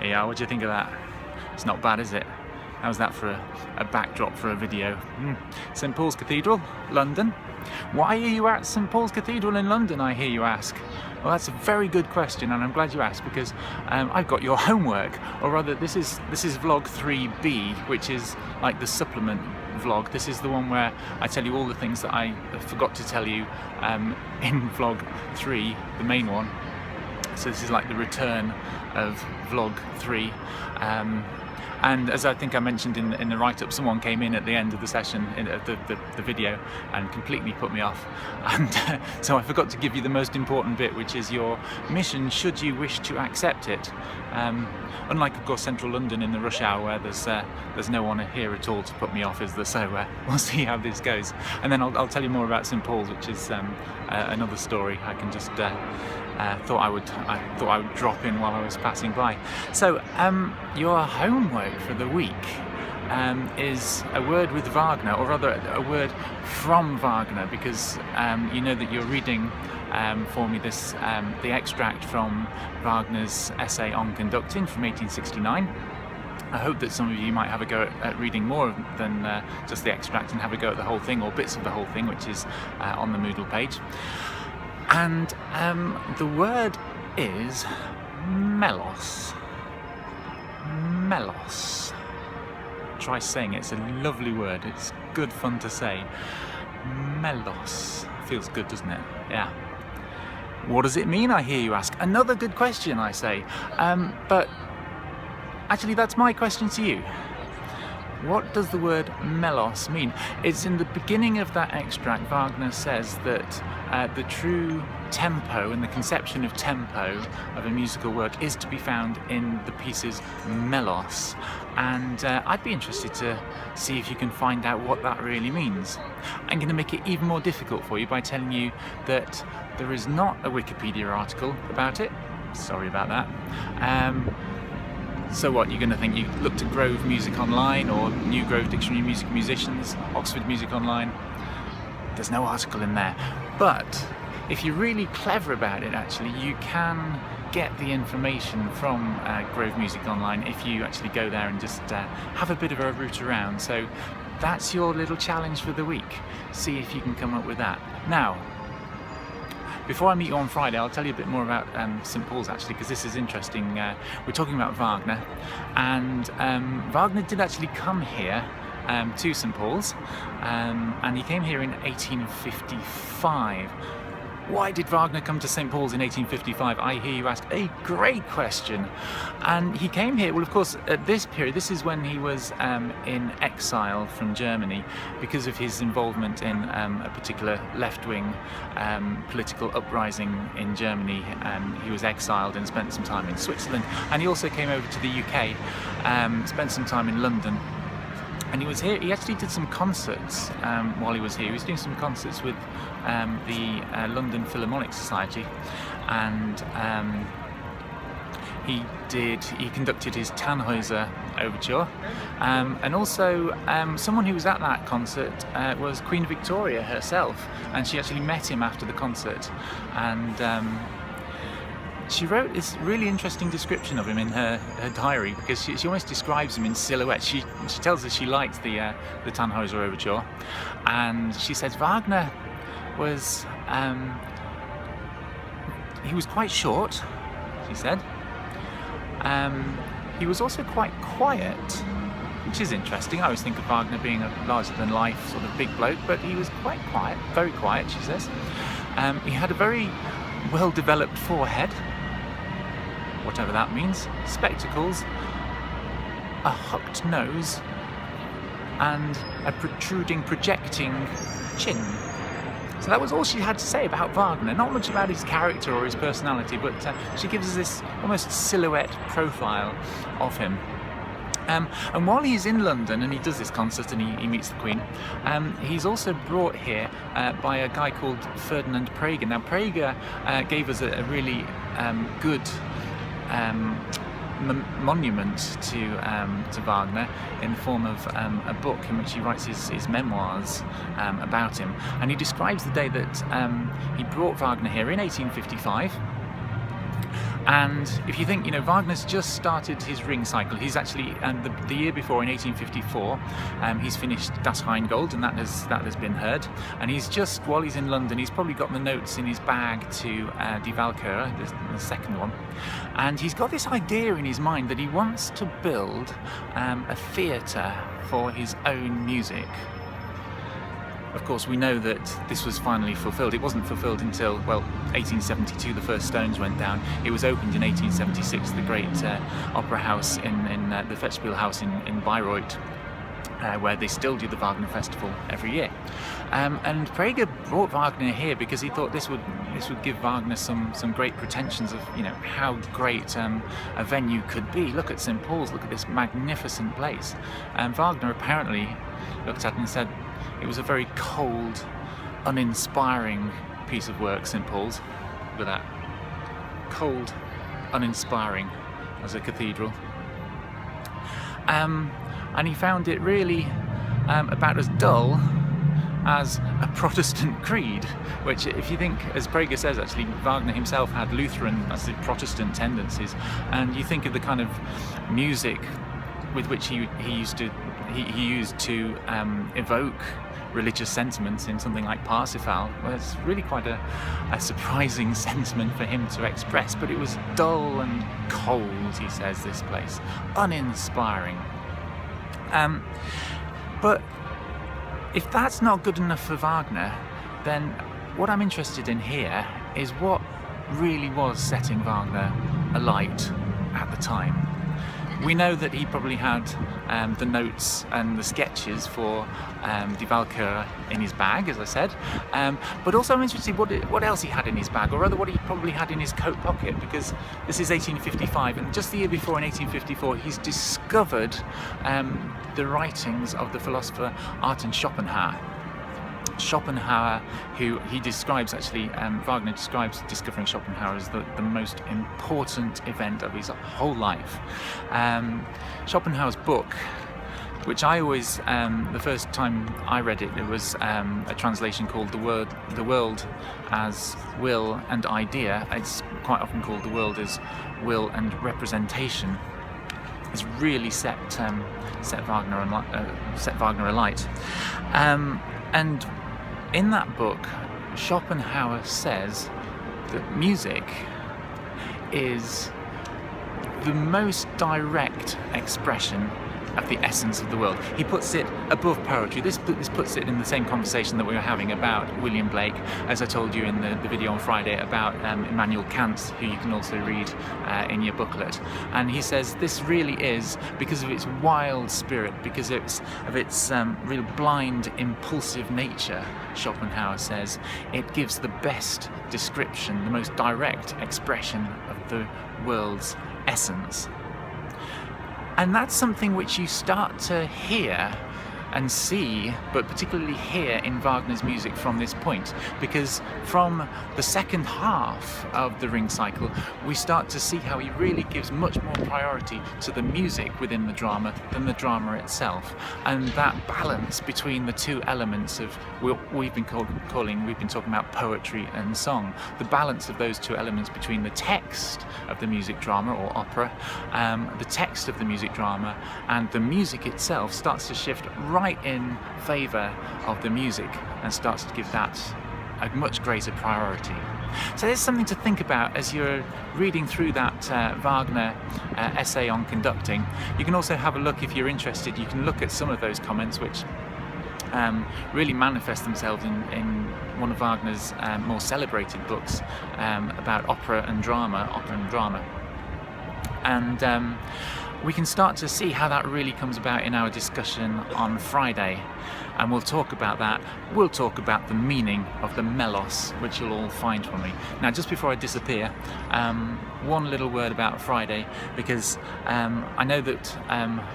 Yeah, what do you think of that? It's not bad, is it? How's that for a backdrop for a video? St Paul's Cathedral, London. Why are you at St Paul's Cathedral in London, I hear you ask? Well, that's a very good question, and I'm glad you asked, because I've got your homework, or rather this is vlog 3B, which is like the supplement vlog. This is the one where I tell you all the things that I forgot to tell you in vlog 3, the main one. So this is like the return of vlog 3. And as I think I mentioned in the write-up, someone came in at the end of the session, the video, and completely put me off. And so I forgot to give you the most important bit, which is your mission should you wish to accept it. Unlike, of course, central London in the rush hour, where there's no one here at all to put me off, is there? So we'll see how this goes. And then I'll tell you more about St Paul's, which is another story. I can just thought I would drop in while I was passing by. So your homework for the week is a word with Wagner, or rather a word from Wagner, because you know that you're reading for me the extract from Wagner's essay on conducting from 1869. I hope that some of you might have a go at reading more than just the extract and have a go at the whole thing, or bits of the whole thing, which is on the Moodle page. And the word is melos. Melos. Try saying it. It's a lovely word. It's good fun to say. Melos. Feels good, doesn't it? Yeah. What does it mean, I hear you ask? Another good question, I say. But actually, that's my question to you. What does the word melos mean? It's in the beginning of that extract. Wagner says that the true tempo and the conception of tempo of a musical work is to be found in the piece's melos. And I'd be interested to see if you can find out what that really means. I'm going to make it even more difficult for you by telling you that there is not a Wikipedia article about it. Sorry about that. So what, you're going to think you looked at Grove Music Online or New Grove Dictionary of Music Musicians, Oxford Music Online? There's no article in there. But if you're really clever about it, actually, you can get the information from Grove Music Online if you actually go there and just have a bit of a route around. So that's your little challenge for the week. See if you can come up with that. Now, before I meet you on Friday, I'll tell you a bit more about St Paul's, actually, because this is interesting. We're talking about Wagner, and Wagner did actually come here to St Paul's, and he came here in 1855. Why did Wagner come to St Paul's in 1855? I hear you ask. A great question. And he came here, well, of course, at this period, this is when he was in exile from Germany because of his involvement in a particular left-wing political uprising in Germany. He was exiled and spent some time in Switzerland. And he also came over to the UK, spent some time in London. And he was here. He actually did some concerts while he was here. He was doing some concerts with the London Philharmonic Society, and he conducted his Tannhäuser Overture, and also someone who was at that concert was Queen Victoria herself, and she actually met him after the concert, and she wrote this really interesting description of him in her diary, because she almost describes him in silhouette. She tells us she liked the Tannhäuser Overture, and she says Wagner was he was quite short, she said. He was also quite quiet, which is interesting. I always think of Wagner being a larger-than-life sort of big bloke, but he was quite quiet, very quiet, she says. He had a very well-developed forehead, whatever that means, spectacles, a hooked nose, and a projecting chin. So that was all she had to say about Wagner. Not much about his character or his personality, but she gives us this almost silhouette profile of him. And while he's in London and he does this concert and he meets the Queen, he's also brought here by a guy called Ferdinand Praeger. Now, Praeger gave us a really good monument to Wagner in the form of a book in which he writes his memoirs about him. And he describes the day that he brought Wagner here in 1855. And if you think, Wagner's just started his Ring cycle. He's actually, the year before, in 1854, he's finished Das Rheingold, and that has been heard. And he's just, while he's in London, he's probably got the notes in his bag to Die Walküre, the second one. And he's got this idea in his mind that he wants to build a theatre for his own music. Of course, we know that this was finally fulfilled. It wasn't fulfilled until, 1872, the first stones went down. It was opened in 1876, the great opera house in the Festspielhaus in Bayreuth, where they still do the Wagner Festival every year. And Praeger brought Wagner here because he thought this would give Wagner some great pretensions of how great a venue could be. Look at St. Paul's, look at this magnificent place. And Wagner apparently looked at it and said, it was a very cold, uninspiring piece of work, St. Paul's. Look at that. Cold, uninspiring as a cathedral. And he found it really about as dull as a Protestant creed, which, if you think, as Praeger says, actually, Wagner himself had Lutheran, as the Protestant tendencies, and you think of the kind of music with which he used to evoke religious sentiments in something like Parsifal. Well, it's really quite a surprising sentiment for him to express, but it was dull and cold, he says, this place. Uninspiring. But if that's not good enough for Wagner, then what I'm interested in here is what really was setting Wagner alight at the time. We know that he probably had the notes and the sketches for Die Walküre in his bag, as I said, but also I'm interested in what else he had in his bag, or rather what he probably had in his coat pocket, because this is 1855, and just the year before, in 1854, he's discovered the writings of the philosopher Arthur Schopenhauer. Schopenhauer, who he describes, actually, Wagner describes discovering Schopenhauer as the most important event of his whole life. Schopenhauer's book, which I always, the first time I read it, there was a translation called The World as Will and Idea. It's quite often called The World as Will and Representation. It's really set Wagner alight. And in that book, Schopenhauer says that music is the most direct expression of the essence of the world. He puts it above poetry. This puts it in the same conversation that we were having about William Blake, as I told you in the video on Friday, about Immanuel Kant, who you can also read in your booklet. And he says this really is, because of its wild spirit, because of its real blind, impulsive nature, Schopenhauer says, it gives the best description, the most direct expression of the world's essence. And that's something which you start to hear and see, but particularly hear in Wagner's music from this point, because from the second half of the Ring cycle, we start to see how he really gives much more priority to the music within the drama than the drama itself. And that balance between the two elements of what we've been talking about poetry and song, the balance of those two elements between the text of the music drama or opera, the text of the music drama, and the music itself starts to shift right in favour of the music and starts to give that a much greater priority. So there's something to think about as you're reading through that Wagner essay on conducting. You can also have a look, if you're interested, you can look at some of those comments which really manifest themselves in one of Wagner's more celebrated books about opera and drama. And we can start to see how that really comes about in our discussion on Friday, and we'll talk about that. We'll talk about the meaning of the melos, which you'll all find from me. Now, just before I disappear, one little word about Friday, because I know that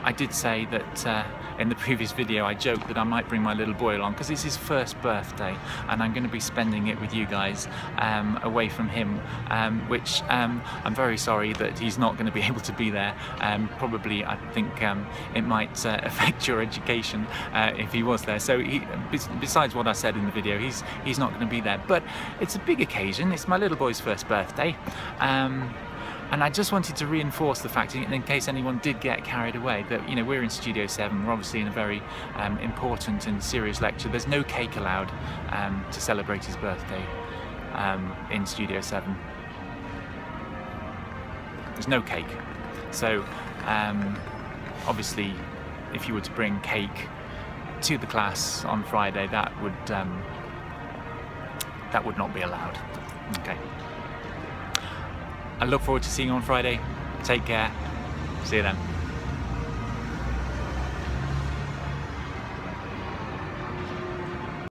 I did say that in the previous video I joked that I might bring my little boy along because it's his first birthday and I'm going to be spending it with you guys away from him, which I'm very sorry that he's not going to be able to be there. Probably I think it might affect your education if he was there. So besides what I said in the video, he's not going to be there, but it's a big occasion. It's my little boy's first birthday. And I just wanted to reinforce the fact, in case anyone did get carried away, that, you know, we're in Studio 7, we're obviously in a very important and serious lecture. There's no cake allowed to celebrate his birthday in Studio 7. There's no cake. So obviously, if you were to bring cake to the class on Friday, that would not be allowed. Okay. I look forward to seeing you on Friday. Take care. See you then.